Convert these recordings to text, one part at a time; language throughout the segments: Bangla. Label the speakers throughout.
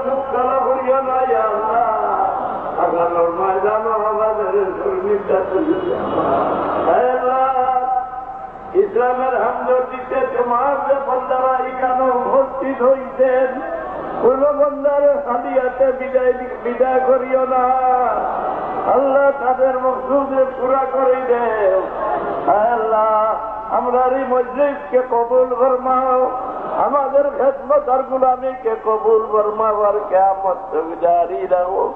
Speaker 1: দুঃখ কালা করিও না ইয়া আল্লাহ আগানোর ময়দানও আমাদের শরীরটা ইসলামের হামদর্দিতে তোমার যে বন্দারা এখানে উপস্থিত হইতেন কোন বন্দারে হাদিয়াতে বিদায় করিও না আল্লাহ তাদের মকসুদে পুরা করে দেও আল্লাহ আমরা এই মজলিসকে কবুল ফরমাও আমাদের খেদমত আর গুলামিকে কবুল ফরমাও আর কিয়ামত তক জারি রাখো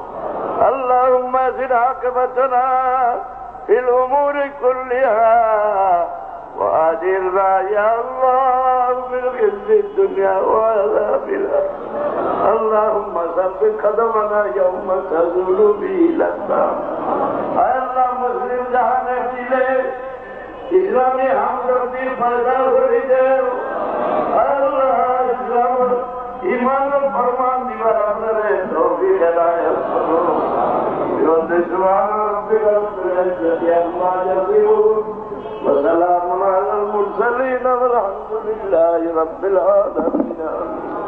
Speaker 1: আল্লাহুম্মা জিদ আকিবাতানা ফিল উমুরি কুল্লিহা وأجرنا يا الله من خزي الدنيا وعذاب الآخرة اللهم ثبت قدمنا يوم تزول به الأقدام الله مسلم جهانے দিলে ইসলামী হামদর্দি পয়দা করে দেও আল্লাহ ইসলাম ঈমান ও ফরমান দিবার আপনারে তৌফিক হেদায়েত করো সুবহান রাব্বিকা রাব্বিল ইজ্জাতি আম্মা ইয়াসিফুন وسلام على المرسلين والحمد لله رب العالمين